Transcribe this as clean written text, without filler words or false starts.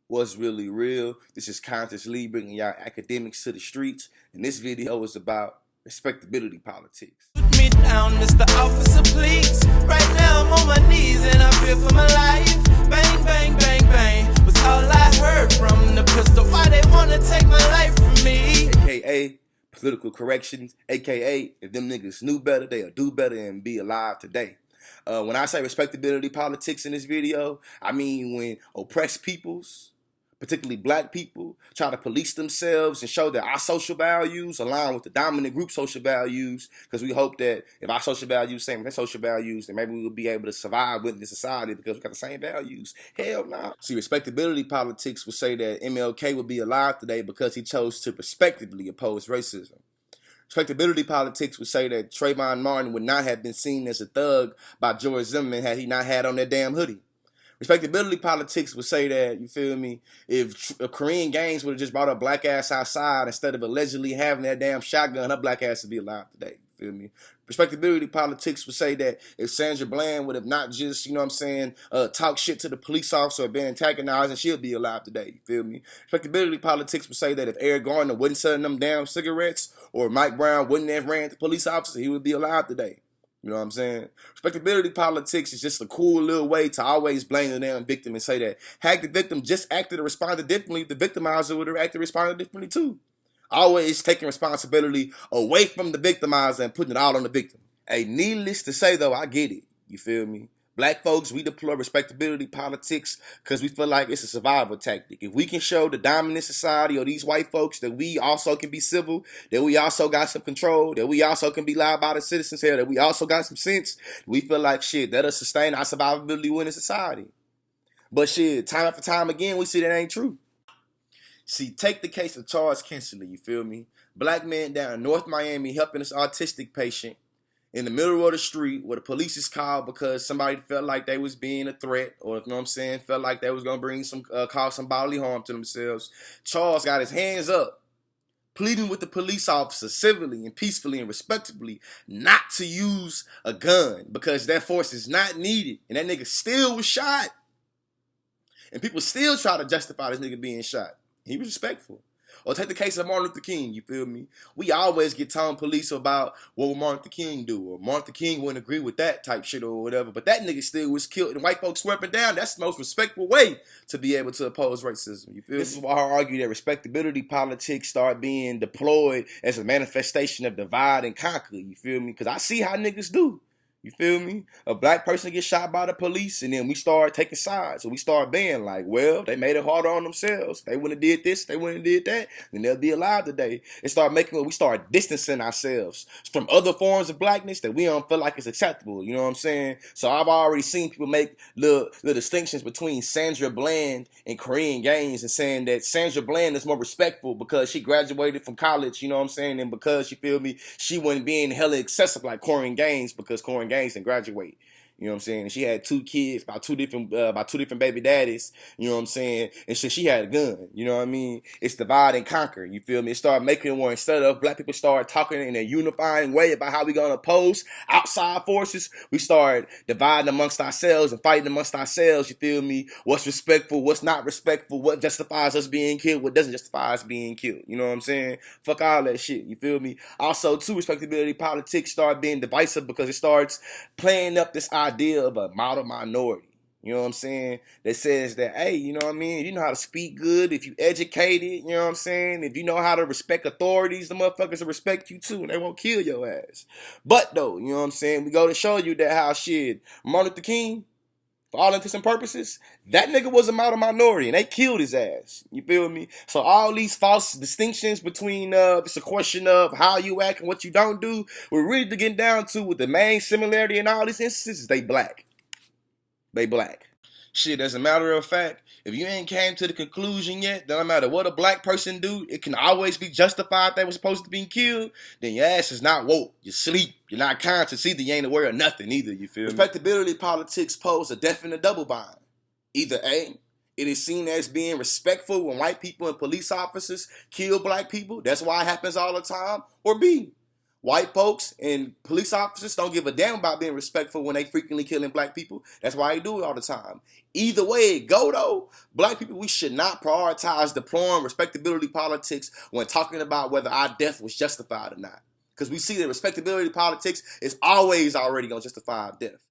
What's really real? This is Conscious Lee bringing y'all academics to the streets, and this video is about respectability politics. Put me down, Mr. Officer, please. Right now I'm on my knees and I fear for my life. Bang, bang, bang, bang was all I heard from the pistol. Why they wanna take my life from me? AKA political corrections, AKA if them niggas knew better, they'll do better and be alive today. When I say respectability politics in this video, I mean when oppressed peoples, particularly black people, try to police themselves and show that our social values align with the dominant group social values, because we hope that if our social values same with their social values, then maybe we will be able to survive within this society because we got the same values. Hell no. Nah. See, respectability politics would say that MLK would be alive today because he chose to respectively oppose racism. Respectability politics would say that Trayvon Martin would not have been seen as a thug by George Zimmerman had he not had on that damn hoodie. Respectability politics would say that, you feel me, if Korean gangs would have just brought a black ass outside instead of allegedly having that damn shotgun, her black ass would be alive today. You feel me? Respectability politics would say that if Sandra Bland would have not just, you know what I'm saying, talk shit to the police officer or been antagonized, and she'll be alive today. You feel me? Respectability politics would say that if Eric Garner wouldn't sell them damn cigarettes or Mike Brown wouldn't have ran the police officer, he would be alive today. You know what I'm saying? Respectability politics is just a cool little way to always blame the damn victim and say that had the victim just acted or responded differently, the victimizer would have acted and responded differently too. Always taking responsibility away from the victimizer and putting it all on the victim. Hey, needless to say though, I get it. You feel me? Black folks, we deploy respectability politics because we feel like it's a survival tactic. If we can show the dominant society or these white folks that we also can be civil, that we also got some control, that we also can be law-abiding citizens here, that we also got some sense, we feel like shit, that'll sustain our survivability within society. But shit, time after time again, we see that ain't true. See, take the case of Charles Kinsley, you feel me? Black man down in North Miami helping this autistic patient in the middle of the street where the police is called because somebody felt like they was being a threat, or you know what I'm saying, felt like they was gonna bring some cause some bodily harm to themselves. Charles got his hands up, pleading with the police officer civilly and peacefully and respectably not to use a gun because that force is not needed, and that nigga still was shot. And people still try to justify this nigga being shot. He was respectful. Or take the case of Martin Luther King, you feel me? We always get telling police about what would Martin Luther King do, or Martin Luther King wouldn't agree with that type shit or whatever, but that nigga still was killed and white folks swept down. That's the most respectful way to be able to oppose racism, you feel me? This is why I argue that respectability politics start being deployed as a manifestation of divide and conquer, you feel me? Because I see how niggas do. You feel me? A black person gets shot by the police, and then we start taking sides. So we start being like, well, they made it harder on themselves. They wouldn't have did this, they wouldn't have did that, then they'll be alive today. It start making, we start distancing ourselves from other forms of blackness that we don't feel like is acceptable. You know what I'm saying? So I've already seen people make the distinctions between Sandra Bland and Korean gangs and saying that Sandra Bland is more respectful because she graduated from college, you know what I'm saying? And because, you feel me, she wasn't being hella excessive like Korean gangs because Korean gangs and graduate. You know what I'm saying? And she had 2 kids by two different baby daddies. You know what I'm saying? And so she had a gun. You know what I mean? It's divide and conquer. You feel me? It started making war. Instead of black people start talking in a unifying way about how we gonna oppose outside forces, we start dividing amongst ourselves and fighting amongst ourselves. You feel me? What's respectful? What's not respectful? What justifies us being killed? What doesn't justify us being killed? You know what I'm saying? Fuck all that shit. You feel me? Also, too, respectability politics start being divisive because it starts playing up this idea of a model minority. You know what I'm saying? That says that, hey, you know what I mean? You know how to speak good if you educated, you know what I'm saying? If you know how to respect authorities, the motherfuckers will respect you too, and they won't kill your ass. But though, you know what I'm saying? We go to show you that how shit, Martin Luther King, for all intents and purposes, that nigga was a model minority, and they killed his ass. You feel me? So all these false distinctions between, it's a question of how you act and what you don't do, we're really getting down to with the main similarity in all these instances, they black. They black. Shit, as a matter of fact, if you ain't came to the conclusion yet that no matter what a black person do, it can always be justified they were supposed to be killed, then your ass is not woke. You sleep. You're not conscious either. You ain't aware of nothing either, you feel me? Respectability politics pose a definite double bind. Either A, it is seen as being respectful when white people and police officers kill black people. That's why it happens all the time. Or B, White folks and police officers don't give a damn about being respectful when they frequently killing black people. That's why they do it all the time. Either way it go though, black people, we should not prioritize deploring respectability politics when talking about whether our death was justified or not. Because we see that respectability politics is always already going to justify our death.